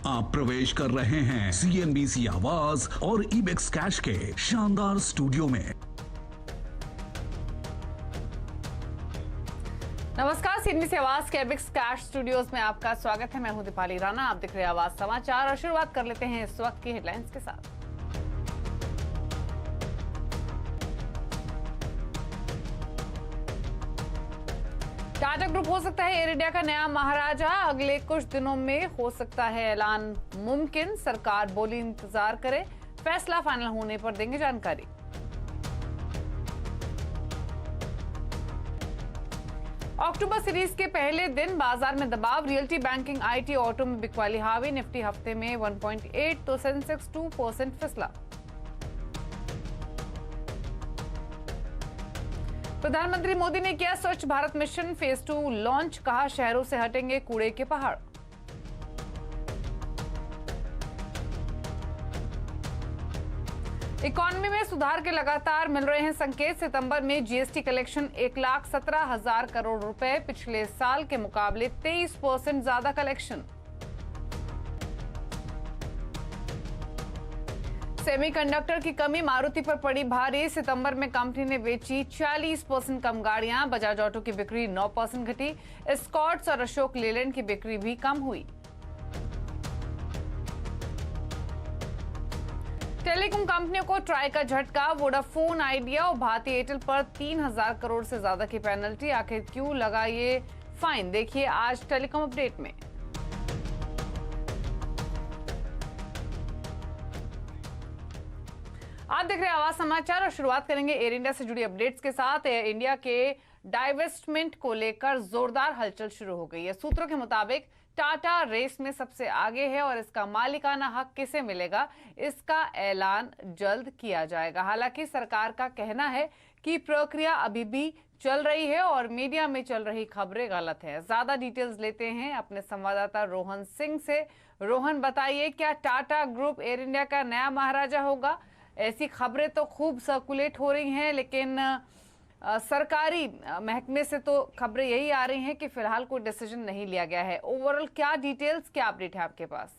आप प्रवेश कर रहे हैं CNBC आवाज और इबेक्स कैश के शानदार स्टूडियो में। नमस्कार, CNBC आवाज के इबेक्स कैश स्टूडियोज में आपका स्वागत है। मैं हूं दीपाली राणा, आप देख रहे हैं आवाज समाचार और शुरुआत कर लेते हैं इस वक्त की हेडलाइंस के साथ। टाटा ग्रुप हो सकता है एयर इंडिया का नया महाराजा, अगले कुछ दिनों में हो सकता है ऐलान मुमकिन। सरकार बोली इंतजार करें, फैसला फाइनल होने पर देंगे जानकारी। अक्टूबर सीरीज के पहले दिन बाजार में दबाव, रियल्टी, बैंकिंग, IT, ऑटो में बिकवाली हावी। निफ्टी हफ्ते में 1.8 तो सेंसेक्स 2% फिसला। प्रधानमंत्री मोदी ने किया स्वच्छ भारत मिशन फेज 2 लॉन्च, कहा शहरों से हटेंगे कूड़े के पहाड़। इकोनॉमी में सुधार के लगातार मिल रहे हैं संकेत। सितंबर में GST कलेक्शन 1,17,000 करोड़ रुपए, पिछले साल के मुकाबले 23% ज्यादा कलेक्शन। सेमीकंडक्टर की कमी मारुति पर पड़ी भारी, सितंबर में कंपनी ने बेची 40% कम गाड़ियां। बजाज ऑटो की बिक्री 9% घटी, एस्कॉर्ट्स और अशोक लेलैंड की बिक्री भी कम हुई। टेलीकॉम कंपनियों को ट्राई का झटका, वोडाफोन, आइडिया और भारती एयरटेल पर 3,000 करोड़ से ज्यादा की पेनल्टी। आखिर क्यों लगा ये फाइन, देखिए आज टेलीकॉम अपडेट में। आप देख रहे हैं आवाज समाचार और शुरुआत करेंगे एयर इंडिया से जुड़ी अपडेट्स के साथ। एयर इंडिया के डाइवेस्टमेंट को लेकर जोरदार हलचल शुरू हो गई है। सूत्रों के मुताबिक टाटा रेस में सबसे आगे है और इसका मालिकाना हक किसे मिलेगा, इसका ऐलान जल्द किया जाएगा। हालांकि सरकार का कहना है कि प्रक्रिया अभी भी चल रही है और मीडिया में चल रही खबरें गलत है। ज्यादा डिटेल्स लेते हैं अपने संवाददाता रोहन सिंह से। रोहन, बताइए, क्या टाटा ग्रुप एयर इंडिया का नया महाराजा होगा? ऐसी खबरें तो खूब सर्कुलेट हो रही हैं, लेकिन सरकारी महकमे से तो खबरें यही आ रही हैं कि फिलहाल कोई डिसीजन नहीं लिया गया है। ओवरऑल क्या डिटेल्स, क्या अपडेट है आपके पास?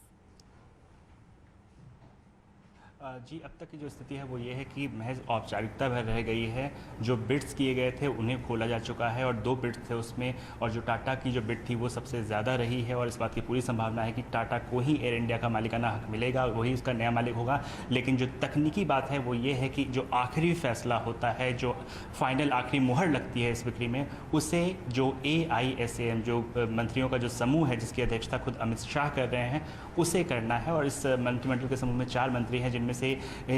जी, अब तक की जो स्थिति है वो ये है कि महज औपचारिकता भर रह गई है। जो बिड्स किए गए थे उन्हें खोला जा चुका है और 2 बिड्स थे उसमें, और जो टाटा की जो बिड थी वो सबसे ज़्यादा रही है और इस बात की पूरी संभावना है कि टाटा को ही एयर इंडिया का मालिकाना हक मिलेगा, वही उसका नया मालिक होगा। लेकिन जो तकनीकी बात है वो ये है कि जो आखिरी फैसला होता है, जो फाइनल आखिरी मुहर लगती है इस बिक्री में, उसे जो AISAM, जो मंत्रियों का जो समूह है जिसकी अध्यक्षता खुद अमित शाह कर रहे हैं, उसे करना है। और इस मंत्रिमंडल के समूह में 4 मंत्री हैं, जिनमें से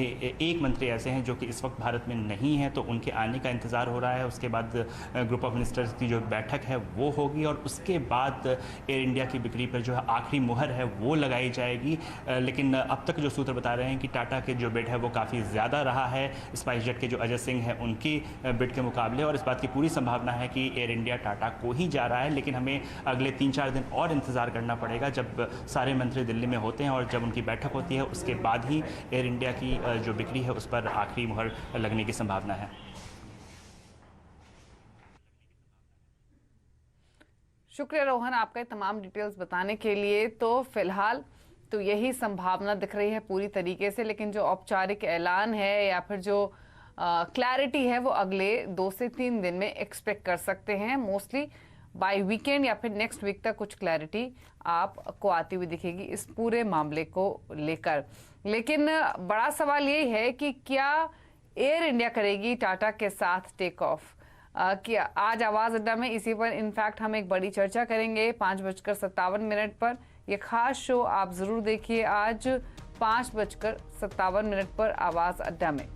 एक मंत्री ऐसे हैं जो कि इस वक्त भारत में नहीं है, तो उनके आने का इंतज़ार हो रहा है। उसके बाद ग्रुप ऑफ मिनिस्टर्स की जो बैठक है वो होगी और उसके बाद एयर इंडिया की बिक्री पर जो है आखिरी मुहर है वो लगाई जाएगी। लेकिन अब तक जो सूत्र बता रहे हैं कि टाटा के जो बिड है वो काफ़ी ज़्यादा रहा है स्पाइस जेट के जो अजय सिंह हैं उनकी बिड के मुकाबले, और इस बात की पूरी संभावना है कि एयर इंडिया टाटा को ही जा रहा है। लेकिन हमें अगले 3-4 दिन और इंतज़ार करना पड़ेगा, जब सारे मंत्री दिल्ली में होते हैं और जब उनकी बैठक होती है उसके बाद ही एयर इंडिया की जो बिक्री है उस पर आखिरी मुहर लगने की संभावना है। शुक्रिया रोहन, आपका तमाम डिटेल्स बताने के लिए। तो फिलहाल तो यही संभावना दिख रही है पूरी तरीके से, लेकिन जो औपचारिक ऐलान है या फिर जो क्लैरिटी है वो अगले 2 से 3 दिन में एक्सपेक्ट कर सकते हैं। मोस्टली बाय वीकेंड या फिर नेक्स्ट वीक तक कुछ क्लैरिटी आपको आती हुई दिखेगी इस पूरे मामले को लेकर। लेकिन बड़ा सवाल ये है कि क्या एयर इंडिया करेगी टाटा के साथ टेक ऑफ? क्या आज आवाज अड्डा में इसी पर इनफैक्ट हम एक बड़ी चर्चा करेंगे 5:57 पर। ये खास शो आप जरूर देखिए आज 5:57 पर आवाज अड्डा में।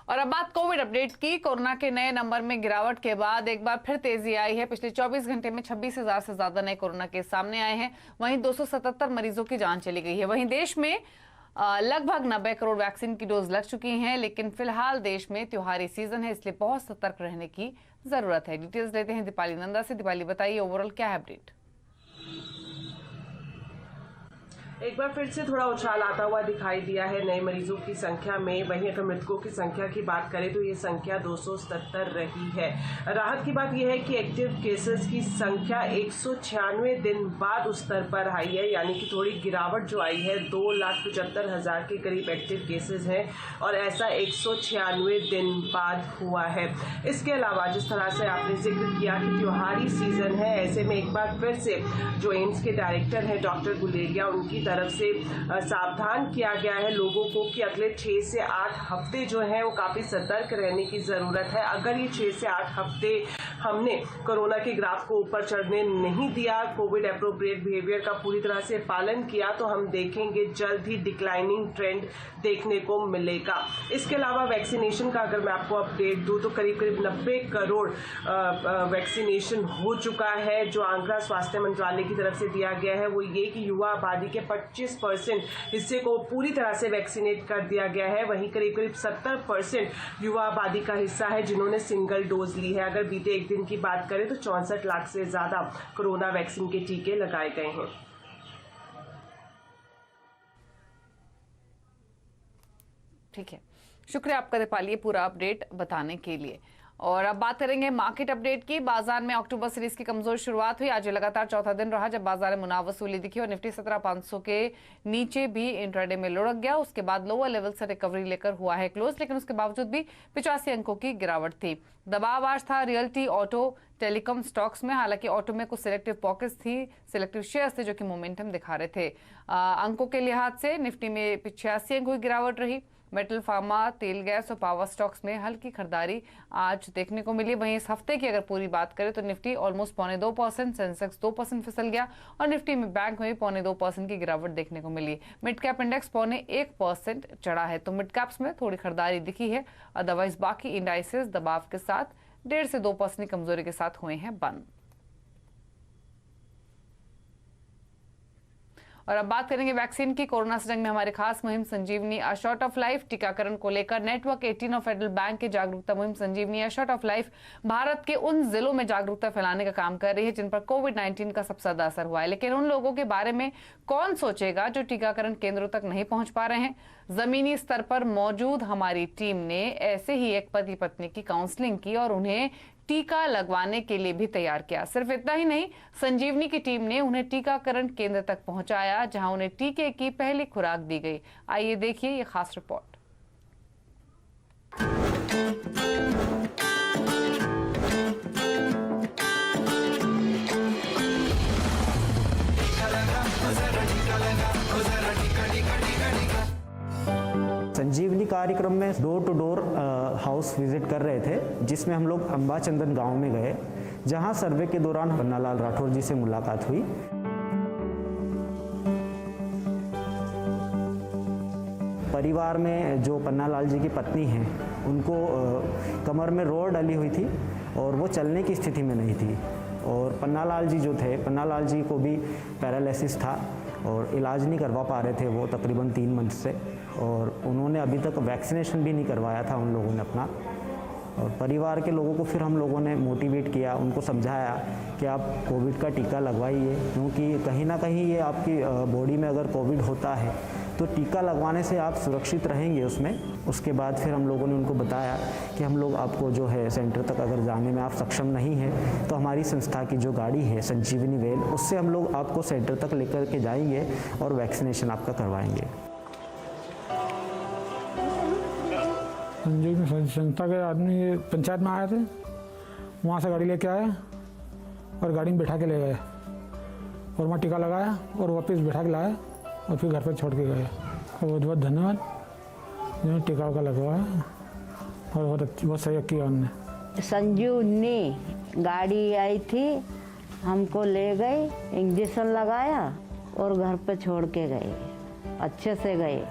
और अब बात कोविड अपडेट की। कोरोना के नए नंबर में गिरावट के बाद एक बार फिर तेजी आई है। पिछले 24 घंटे में 26,000 से ज्यादा नए कोरोना केस सामने आए हैं। वहीं 277 मरीजों की जान चली गई है। वहीं देश में लगभग 90 करोड़ वैक्सीन की डोज लग चुकी हैं। लेकिन फिलहाल देश में त्योहारी सीजन है, इसलिए बहुत सतर्क रहने की जरूरत है। डिटेल्स लेते हैं दीपाली नंदा से। दीपाली, बताइए ओवरऑल क्या है अपडेट? एक बार फिर से थोड़ा उछाल आता हुआ दिखाई दिया है नए मरीजों की संख्या में। वहीं अगर मृतकों की संख्या की बात करें तो ये संख्या 277 रही है। राहत की बात यह है कि एक्टिव केसेस की संख्या 196 दिन बाद उस स्तर पर आई है, यानी कि थोड़ी गिरावट जो आई है। 2,75,000 के करीब एक्टिव केसेस हैं और ऐसा 196 दिन बाद हुआ है। इसके अलावा जिस तरह से आपने जिक्र किया कि त्योहारी सीजन है, ऐसे में एक बार फिर से जो एम्स के डायरेक्टर हैं डॉक्टर गुलेरिया, उनकी तरफ से सावधान किया गया है लोगों को कि अगले 6 से 8 हफ्ते जो हैं वो काफ़ी सतर्क रहने की ज़रूरत है। अगर ये 6 से 8 हफ्ते हमने कोरोना के ग्राफ को ऊपर चढ़ने नहीं दिया, कोविड एप्रोप्रिएट बिहेवियर का पूरी तरह से पालन किया, तो हम देखेंगे जल्द ही डिक्लाइनिंग ट्रेंड देखने को मिलेगा। इसके अलावा वैक्सीनेशन का अगर मैं आपको अपडेट दूं तो करीब 90 करोड़ वैक्सीनेशन हो चुका है। जो आंकड़ा स्वास्थ्य मंत्रालय की तरफ से दिया गया है वो ये कि युवा आबादी के 25% हिस्से को पूरी तरह से वैक्सीनेट कर दिया गया है। वहीं करीब 70% युवा आबादी का हिस्सा है जिन्होंने सिंगल डोज ली है। अगर बीते एक दिन की बात करें तो 64 लाख से ज्यादा कोरोना वैक्सीन के टीके लगाए गए हैं। ठीक है, शुक्रिया आपका दीपाली पूरा अपडेट बताने के लिए। और अब बात करेंगे मार्केट अपडेट की। बाजार में अक्टूबर सीरीज की कमजोर शुरुआत हुई। आज लगातार चौथा दिन रहा जब बाजार में मुनाफ वसूली दिखी और निफ्टी 17,500 के नीचे भी इंट्राडे में लुढ़क गया। उसके बाद लोअर लेवल से रिकवरी लेकर हुआ है क्लोज, लेकिन उसके बावजूद भी 85 अंकों की गिरावट थी। दबाव आज था रियल्टी, ऑटो, टेलीकॉम स्टॉक्स में। हालांकि ऑटो में कुछ सिलेक्टिव पॉकेट्स थी, सिलेक्टिव शेयर्स थे जो कि मोमेंटम दिखा रहे थे। अंकों के लिहाज से निफ्टी में 85 अंकों की गिरावट रही। मेटल, फार्मा, तेल, गैस और पावर स्टॉक्स में हल्की खरीदारी आज देखने को मिली। वहीं इस हफ्ते की अगर पूरी बात करें तो निफ्टी ऑलमोस्ट 0.25%, सेंसेक्स 2% फिसल गया और निफ्टी में बैंक में भी 0.2% की गिरावट देखने को मिली। मिड कैप इंडेक्स 0.1% चढ़ा है। तो मिड कैप्स में थोड़ी खरीदारी दिखी है, अदरवाइज बाकी इंडाइसेस दबाव के साथ 1.5 से 2% की कमजोरी के साथ हुए हैं बंद। और अब बात करेंगे वैक्सीन की। कोरोना से जंग में हमारी खास मुहिम Sanjeevani a shot of life टीकाकरण को लेकर नेटवर्क 18 और फेडरल बैंक के जागरूकता मुहिम Sanjeevani a shot of life Bharat के उन जिलों में जागरूकता फैलाने का काम कर रही है जिन पर कोविड-19 का सबसे ज्यादा असर हुआ है। लेकिन उन लोगों के बारे में कौन सोचेगा जो टीकाकरण केंद्रों तक नहीं पहुंच पा रहे हैं। जमीनी स्तर पर मौजूद हमारी टीम ने ऐसे ही एक पति पत्नी की काउंसलिंग की और उन्हें टीका लगवाने के लिए भी तैयार किया। सिर्फ इतना ही नहीं, संजीवनी की टीम ने उन्हें टीकाकरण केंद्र तक पहुंचाया जहां उन्हें टीके की पहली खुराक दी गई। आइए देखिए ये खास रिपोर्ट। संजीवनी कार्यक्रम में door to door house visit कर रहे थे, जिसमें हम लोग अंबाचंदन गांव में गए, जहां सर्वे के दौरान पन्नालाल राठौर जी से मुलाकात हुई। परिवार में जो पन्नालाल जी की पत्नी हैं, उनको कमर में रोड डली हुई थी और वो चलने की स्थिति में नहीं थी। और पन्नालाल जी जो थे, पन्नालाल जी को भी पैरालिसिस था और इलाज नहीं करवा पा रहे थे वो तकरीबन 3 मंथ से, और उन्होंने अभी तक वैक्सीनेशन भी नहीं करवाया था उन लोगों ने अपना। और परिवार के लोगों को फिर हम लोगों ने मोटिवेट किया, उनको समझाया कि आप कोविड का टीका लगवाइए, क्योंकि कहीं ना कहीं ये आपकी बॉडी में अगर कोविड होता है तो टीका लगवाने से आप सुरक्षित रहेंगे उसमें। उसके बाद फिर हम लोगों ने उनको बताया कि हम लोग आपको जो है सेंटर तक अगर जाने में आप सक्षम नहीं हैं तो हमारी संस्था की जो गाड़ी है संजीवनी वैन, उससे हम लोग आपको सेंटर तक लेकर के जाएंगे और वैक्सीनेशन आपका करवाएंगे। संजीवनी संस्था के आदमी पंचायत में आए थे, वहाँ से गाड़ी लेके आए और गाड़ी में बैठा के ले गए और वहाँ टीका लगाया और वापस बैठा के लाए और फिर घर पर छोड़ के गए। बहुत बहुत धन्यवाद जिन्होंने टीका का लगवाया और बहुत सहयोग किया उन्होंने। संजीवनी गाड़ी आई थी, हमको ले गए, इंजेक्शन लगाया और घर पे छोड़ के गए। अच्छे से गए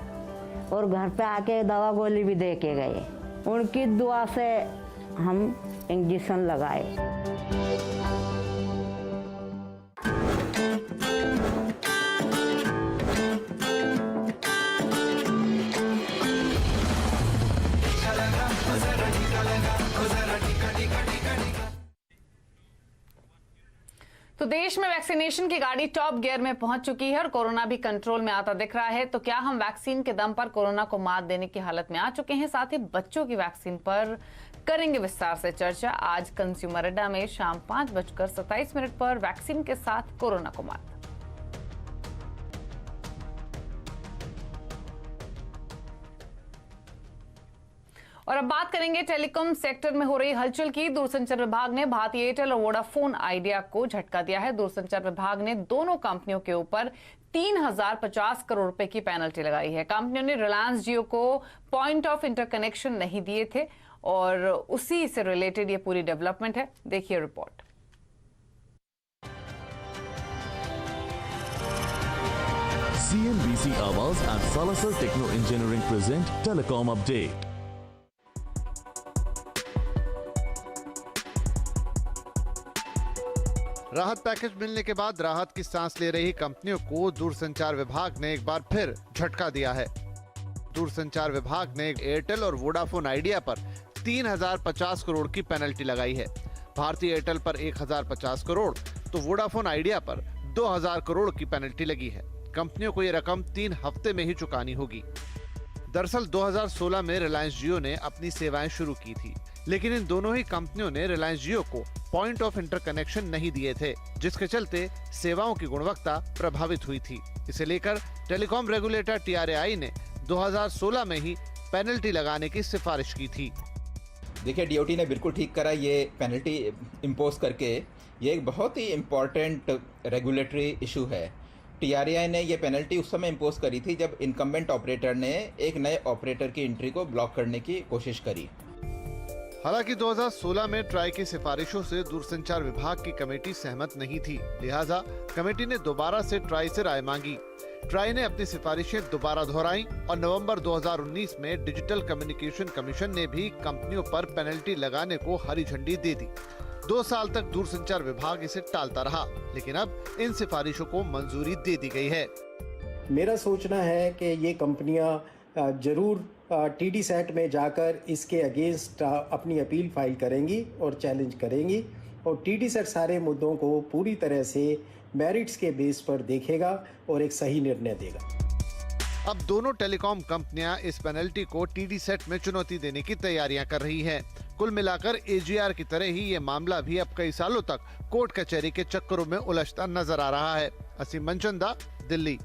और घर पे आके दवा गोली भी दे के गए। उनकी दुआ से हम इंजेक्शन लगाए। तो देश में वैक्सीनेशन की गाड़ी टॉप गियर में पहुंच चुकी है और कोरोना भी कंट्रोल में आता दिख रहा है। तो क्या हम वैक्सीन के दम पर कोरोना को मात देने की हालत में आ चुके हैं? साथ ही बच्चों की वैक्सीन पर करेंगे विस्तार से चर्चा। आज कंज्यूमर अड्डा में शाम 5:27 पर वैक्सीन के साथ कोरोना को मात। और अब बात करेंगे टेलीकॉम सेक्टर में हो रही हलचल की। दूरसंचार विभाग ने भारती एयरटेल और वोडाफोन आइडिया को झटका दिया है। दूरसंचार विभाग ने दोनों कंपनियों के ऊपर 3050 करोड़ रुपए की पेनल्टी लगाई है। कंपनियों ने रिलायंस जियो को पॉइंट ऑफ इंटरकनेक्शन नहीं दिए थे और उसी से रिलेटेड ये पूरी डेवलपमेंट है। देखिए report. CNBC Awaaz and Salasar techno engineering present telecom update. राहत पैकेज मिलने के बाद राहत की सांस ले रही कंपनियों को दूरसंचार विभाग ने एक बार फिर झटका दिया है। दूरसंचार विभाग ने एयरटेल और वोडाफोन आइडिया पर 3050 करोड़ की पेनल्टी लगाई है। भारती एयरटेल पर 1050 करोड़ तो वोडाफोन आइडिया पर 2000 करोड़ की पेनल्टी लगी है। कंपनियों को ये रकम 3 हफ्ते में ही चुकानी होगी। दरअसल 2016 में रिलायंस जियो ने अपनी सेवाएं शुरू की थी, लेकिन इन दोनों ही कंपनियों ने रिलायंस जियो को पॉइंट ऑफ इंटरकनेक्शन नहीं दिए थे, जिसके चलते सेवाओं की गुणवत्ता प्रभावित हुई थी। इसे लेकर टेलीकॉम रेगुलेटर TRAI ने 2016 में ही पेनल्टी लगाने की सिफारिश की थी। देखिए, DOT ने बिल्कुल ठीक करा ये पेनल्टी इम्पोज करके। ये एक बहुत ही इम्पोर्टेंट रेगुलेटरी इशू है। TRAI ने ये पेनल्टी उस समय इम्पोज करी थी जब इनकम्बेंट ऑपरेटर ने एक नए ऑपरेटर की एंट्री को ब्लॉक करने की कोशिश करी। हालांकि 2016 में ट्राई की सिफारिशों से दूरसंचार विभाग की कमेटी सहमत नहीं थी, लिहाजा कमेटी ने दोबारा से ट्राई से राय मांगी। ट्राई ने अपनी सिफारिशें दोबारा दोहराई और नवंबर 2019 में डिजिटल कम्युनिकेशन कमीशन ने भी कंपनियों पर पेनल्टी लगाने को हरी झंडी दे दी। 2 साल तक दूरसंचार विभाग इसे टालता रहा, लेकिन अब इन सिफारिशों को मंजूरी दे दी गई है। मेरा सोचना है कि ये कंपनियां जरूर TDSAT में जाकर इसके अगेंस्ट अपनी अपील फाइल करेंगी और चैलेंज करेंगी और TDSAT सारे मुद्दों को पूरी तरह से मेरिट्स के बेस पर देखेगा और एक सही निर्णय देगा। अब दोनों टेलीकॉम कंपनियां इस पेनल्टी को TDSAT में चुनौती देने की तैयारियां कर रही हैं। कुल मिलाकर AGR की तरह ही ये मामला भी अब कई सालों तक कोर्ट कचहरी के चक्करों में उलझता नजर आ रहा है। असीम मनचंदा, दिल्ली।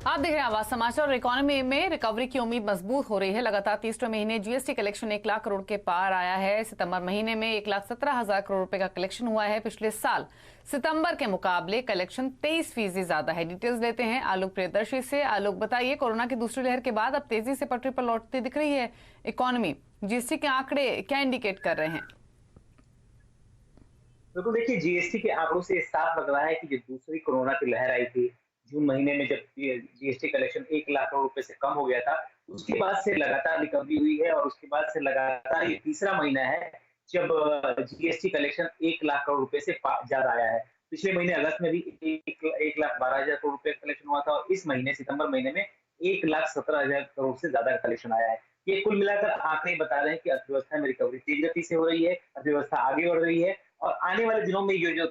आप देख रहे हैं आवाज समाचार। और इकोनॉमी में रिकवरी की उम्मीद मजबूत हो रही है। लगातार तीसरे महीने GST कलेक्शन 1 लाख करोड़ के पार आया है। सितंबर महीने में 1,17,000 करोड़ रुपए का कलेक्शन हुआ है। पिछले साल सितंबर के मुकाबले कलेक्शन 23% ज्यादा है। डिटेल्स लेते हैं आलोक प्रियदर्शी से। आलोक, बताइए, कोरोना की दूसरी लहर के बाद अब तेजी से पटरी पर लौटती दिख रही है इकोनॉमी। GST के आंकड़े क्या इंडिकेट कर रहे हैं? बिल्कुल, देखिए, GST के आंकड़ों से साफ लग रहा है कि जो दूसरी कोरोना की लहर आई थी जून महीने में, जब GST कलेक्शन 1 लाख करोड़ रुपए से कम हो गया था, उसके बाद से लगातार रिकवरी हुई है और उसके बाद से लगातार ये तीसरा महीना है जब GST कलेक्शन 1 लाख करोड़ रुपए से ज्यादा आया है। पिछले महीने अगस्त में भी 1,12,000 करोड़ रुपए का कलेक्शन हुआ था और इस महीने सितंबर महीने में 1,17,000 करोड़ से ज्यादा का कलेक्शन आया है। ये कुल मिलाकर आंकड़े बता रहे हैं कि अर्थव्यवस्था में रिकवरी तेज गति से हो रही है, अर्थव्यवस्था आगे बढ़ रही है और आने वाले दिनों में ये जो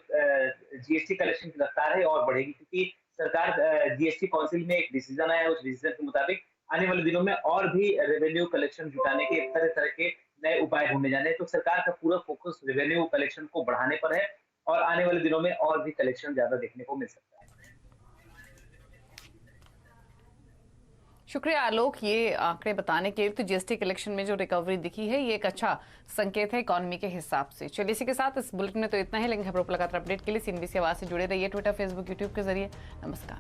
GST कलेक्शन की रफ्तार है और बढ़ेगी, क्योंकि सरकार GST काउंसिल में एक डिसीजन आया है। उस डिसीजन के मुताबिक आने वाले दिनों में और भी रेवेन्यू कलेक्शन जुटाने के तरह तरह के नए उपाय ढूंढे जाने हैं। तो सरकार का पूरा फोकस रेवेन्यू कलेक्शन को बढ़ाने पर है और आने वाले दिनों में और भी कलेक्शन ज्यादा देखने को मिल सकता है। शुक्रिया आलोक, ये आंकड़े बताने के लिए। तो GST कलेक्शन में जो रिकवरी दिखी है ये एक अच्छा संकेत है इकोनॉमी के हिसाब से। चलिए, इसी के साथ इस बुलेटिन में तो इतना ही। लेकिन खबरों पर लगातार अपडेट के लिए CNBC आवाज से जुड़े रहिए, ट्विटर, फेसबुक, यूट्यूब के जरिए। नमस्कार।